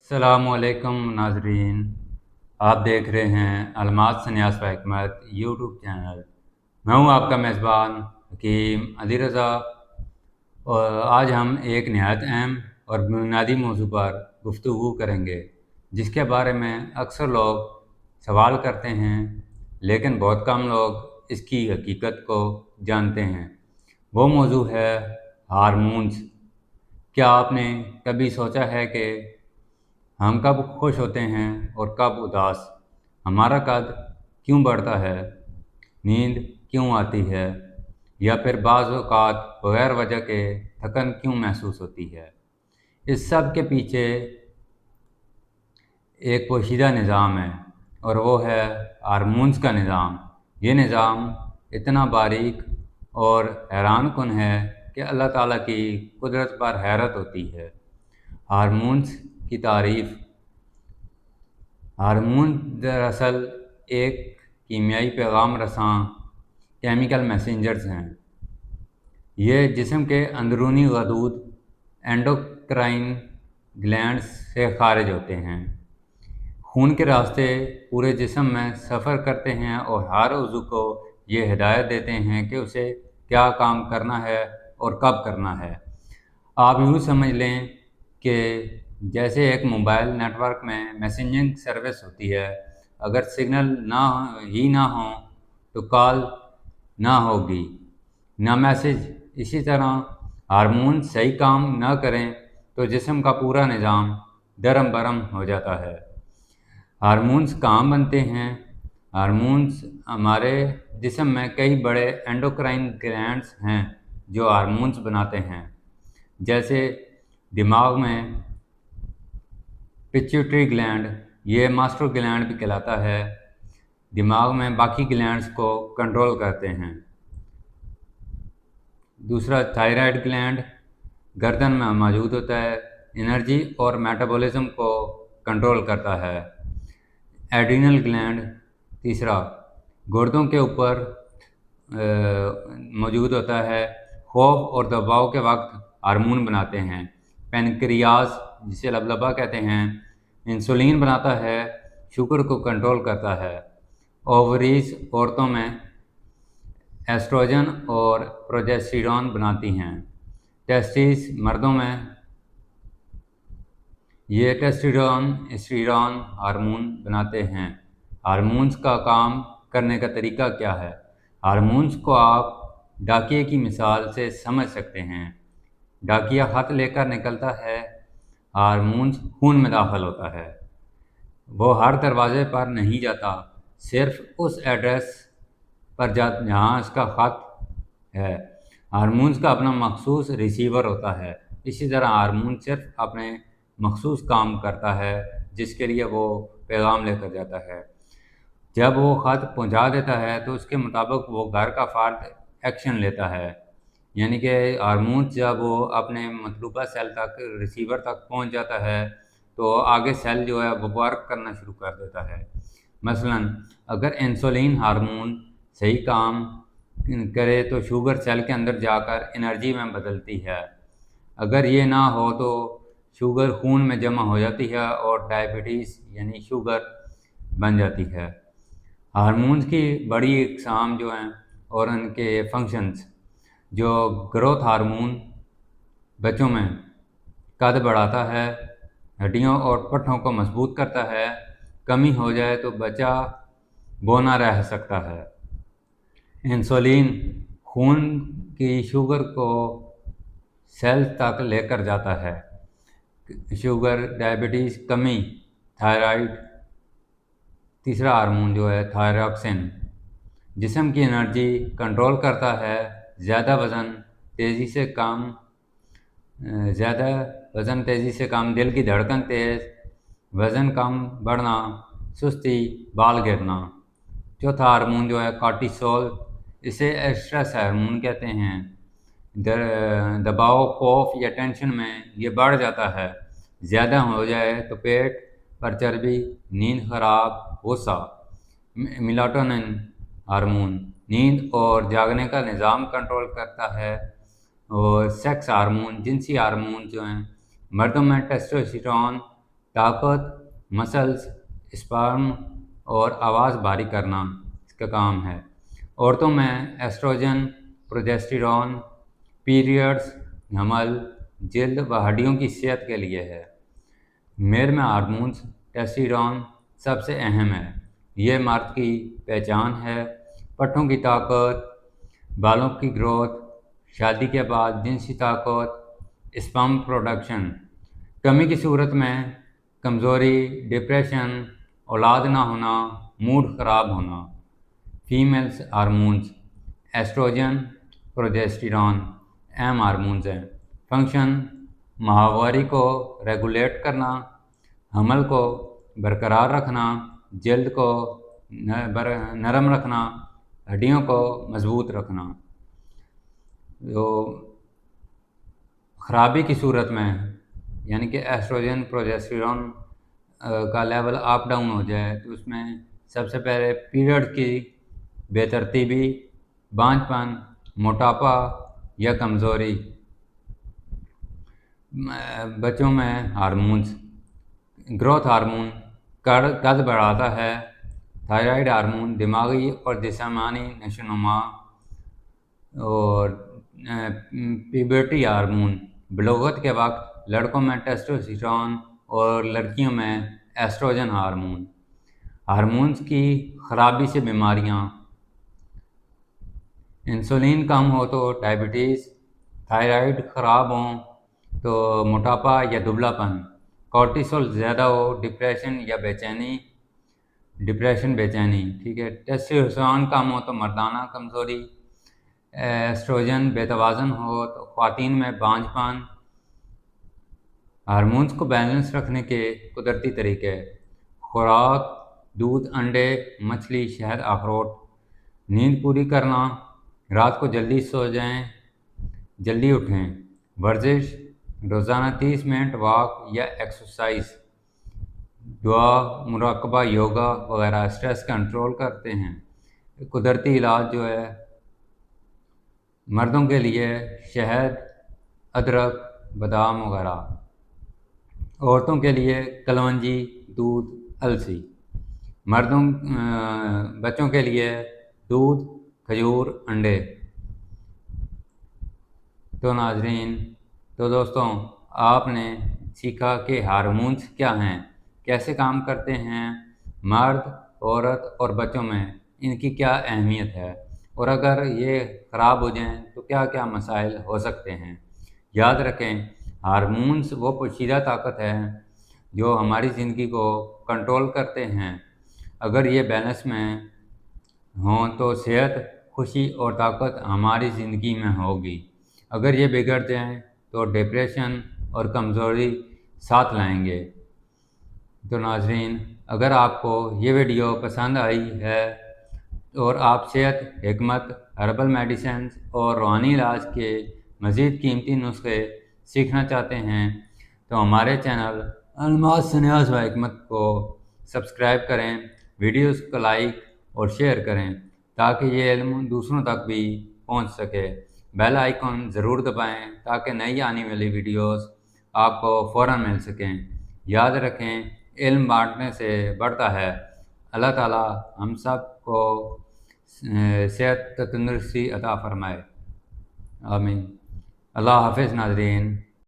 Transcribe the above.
अस्सलामुअलैकुम नाजरीन। आप देख रहे हैं अलमास सन्यास व हिकमत यूट्यूब चैनल। मैं हूं आपका मेज़बान हकीम अली रज़ा और आज हम एक नहायत अहम और बुनियादी मौजू पर गुफ्तगू करेंगे जिसके बारे में अक्सर लोग सवाल करते हैं, लेकिन बहुत कम लोग इसकी हकीकत को जानते हैं। वो मौजू है हार्मोन्स। क्या आपने कभी सोचा है कि हम कब खुश होते हैं और कब उदास? हमारा कद क्यों बढ़ता है? नींद क्यों आती है? या फिर बाज़ औक़ात बगैर वजह के थकन क्यों महसूस होती है? इस सब के पीछे एक पोशीदा निज़ाम है और वो है हार्मोन्स का निज़ाम। ये निज़ाम इतना बारीक और हैरानकुन है कि अल्लाह ताला की कुदरत पर हैरत होती है। हार्मोन्स की तारीफ़। हार्मोन दरअसल एक कीमियाई पैगाम रसां केमिकल मैसेंजर्स हैं। ये जिस्म के अंदरूनी गदूद एंडोक्राइन ग्लैंड्स से खारिज होते हैं। खून के रास्ते पूरे जिस्म में सफ़र करते हैं और हर उज़ू को ये हिदायत देते हैं कि उसे क्या काम करना है और कब करना है। आप यूँ समझ लें कि जैसे एक मोबाइल नेटवर्क में मैसेजिंग सर्विस होती है, अगर सिग्नल ना हो तो कॉल ना होगी, ना मैसेज। इसी तरह हार्मोन सही काम ना करें तो जिस्म का पूरा निज़ाम दरम बरम हो जाता है। हार्मोन्स कहाँ बनते हैं? हार्मोन्स हमारे जिस्म में कई बड़े एंडोक्राइन ग्लैंड्स हैं जो हार्मोन्स बनाते हैं। जैसे दिमाग में पिट्यूटरी ग्लैंड, ये मास्टर ग्लैंड भी कहलाता है, दिमाग में बाकी ग्लैंड्स को कंट्रोल करते हैं। दूसरा थायराइड ग्लैंड गर्दन में मौजूद होता है, एनर्जी और मेटाबॉलिज्म को कंट्रोल करता है। एड्रिनल ग्लैंड तीसरा गुर्दों के ऊपर मौजूद होता है, खौफ और दबाव के वक्त हार्मोन बनाते हैं। पैनक्रियाज, जिसे लबलबा कहते हैं, इंसुलिन बनाता है, शुगर को कंट्रोल करता है। ओवरीज औरतों में एस्ट्रोजन और प्रोजेस्टेरॉन बनाती हैं। टेस्टिस मर्दों में ये टेस्टोस्टेरोन एस्ट्रोजन हार्मोन बनाते हैं। हार्मोन्स का काम करने का तरीका क्या है? हार्मोन्स को आप डाकिये की मिसाल से समझ सकते हैं। डाकिया खत लेकर निकलता है, हार्मोन्स खून में दाखिल होता है। वो हर दरवाजे पर नहीं जाता, सिर्फ उस एड्रेस पर जहाँ उसका खत है। हार्मोन्स का अपना मखसूस रिसीवर होता है। इसी तरह हार्मोन सिर्फ अपने मखसूस काम करता है जिसके लिए वो पैगाम लेकर जाता है। जब वो ख़त पहुंचा देता है तो उसके मुताबिक वो घर का फ़र्द एक्शन लेता है, यानी कि हार्मोन जब वो अपने मतलूबा सेल तक, रिसीवर तक पहुंच जाता है तो आगे सेल जो है वो वर्क करना शुरू कर देता है। मसलन अगर इंसुलिन हार्मोन सही काम करे तो शुगर सेल के अंदर जाकर एनर्जी में बदलती है। अगर ये ना हो तो शुगर खून में जमा हो जाती है और डायबिटीज़ यानी शुगर बन जाती है। हार्मोन्स की बड़ी इकसाम जो हैं और उनके फंक्शंस, जो ग्रोथ हार्मोन बच्चों में कद बढ़ाता है, हड्डियों और पट्ठों को मजबूत करता है। कमी हो जाए तो बच्चा बौना रह सकता है। इंसुलिन खून की शुगर को सेल तक लेकर जाता है। शुगर, डायबिटीज़, कमी, थायराइड। तीसरा हार्मोन जो है थायरॉक्सिन, जिस्म की एनर्जी कंट्रोल करता है। ज़्यादा वज़न तेज़ी से कम, दिल की धड़कन तेज़, वज़न कम बढ़ना, सुस्ती, बाल गिरना। चौथा हार्मोन जो है कॉर्टिसोल, इसे स्ट्रेस हार्मोन कहते हैं। दबाव, खौफ या टेंशन में ये बढ़ जाता है। ज़्यादा हो जाए तो पेट पर चर्बी, नींद खराब, गुस्सा। मेलाटोनिन हार्मोन नींद और जागने का निज़ाम कंट्रोल करता है। और सेक्स हार्मोन, जिनसी हार्मोन जो हैं, मर्दों में टेस्टोस्टेरोन ताकत, मसल्स, स्पर्म और आवाज़ भारी करना इसका काम है। औरतों में एस्ट्रोजन, प्रोजेस्टेरॉन पीरियड्स, हमल, जल्द व हड्डियों की सेहत के लिए है। मेल में हार्मोन्स टेस्टोस्टेरोन सबसे अहम है। ये मर्द की पहचान है। पट्टों की ताकत, बालों की ग्रोथ, शादी के बाद जिनसी ताकत, स्पर्म प्रोडक्शन। कमी की सूरत में कमज़ोरी, डिप्रेशन, औलाद ना होना, मूड ख़राब होना। फीमेल्स हार्मोन्स एस्ट्रोजन, प्रोजेस्टेरॉन अहम हार्मोन्स हैं। फंक्शन माहवारी को रेगुलेट करना, हमल को बरकरार रखना, जल्द को नरम रखना, हड्डियों को मजबूत रखना। तो ख़राबी की सूरत में यानी कि एस्ट्रोजन प्रोजेस्टेरॉन का लेवल अप डाउन हो जाए तो उसमें सबसे पहले पीरियड की बेतरतीबी, बांझपन, मोटापा या कमज़ोरी। बच्चों में हार्मोन्स ग्रोथ हार्मोन कद बढ़ाता है। थायराइड हार्मोन दिमागी और जिस्मानी नशोनुमा। और प्यूबर्टी हार्मोन बलूगत के वक्त लड़कों में टेस्टोस्टेरोन और लड़कियों में एस्ट्रोजन हार्मोन। हार्मोन्स की खराबी से बीमारियां, इंसुलिन कम हो तो डायबिटीज़, थायराइड ख़राब हो तो मोटापा या दुबलापन, कॉर्टिसोल ज़्यादा हो डिप्रेशन बेचैनी, ठीक है। टेस्टोस्टेरोन कम हो तो मर्दाना कमज़ोरी, एस्ट्रोजन बेतवाज़न हो तो ख़वातीन में बांझपन। हार्मोन्स को बैलेंस रखने के कुदरती तरीके: खुराक, दूध, अंडे, मछली, शहद, अखरोट। नींद पूरी करना, रात को जल्दी सो जाएं, जल्दी उठें। वर्जिश, रोज़ाना 30 मिनट वॉक या एक्सरसाइज। दुआ, मुराकबा, योगा वगैरह स्ट्रेस कंट्रोल करते हैं। कुदरती इलाज जो है मर्दों के लिए शहद, अदरक, बादाम वगैरह। औरतों के लिए कलवंजी, दूध, अलसी। बच्चों के लिए दूध, खजूर, अंडे। तो नाजरीन, तो दोस्तों, आपने सीखा कि हार्मोन्स क्या हैं, कैसे काम करते हैं, मर्द, औरत और बच्चों में इनकी क्या अहमियत है, और अगर ये ख़राब हो जाएं तो क्या क्या मसाइल हो सकते हैं। याद रखें, हार्मोन्स वो पोशीदा ताकत है जो हमारी ज़िंदगी को कंट्रोल करते हैं। अगर ये बैलेंस में हों तो सेहत, खुशी और ताकत हमारी ज़िंदगी में होगी। अगर ये बिगड़ जाएं तो डिप्रेशन और कमज़ोरी साथ लाएंगे। तो नाजरीन, अगर आपको ये वीडियो पसंद आई है और आप सेहत, हिकमत, हर्बल मेडिसिन और रूहानी इलाज के मज़ीद कीमती नुस्खे सीखना चाहते हैं तो हमारे चैनल अलमास सन्यास व हिकमत को सब्सक्राइब करें, वीडियोस को लाइक और शेयर करें ताकि ये इल्म दूसरों तक भी पहुंच सके। बेल आइकन ज़रूर दबाएं ताकि नई आने वाली वीडियोस आपको फ़ौरन मिल सकें। याद रखें, इल्म बांटने से बढ़ता है। अल्लाह ताला हम सब को सेहत तंदुरुस्ती अता फ़रमाए। आमीन। अल्लाह हाफ़िज़ नाज़रीन।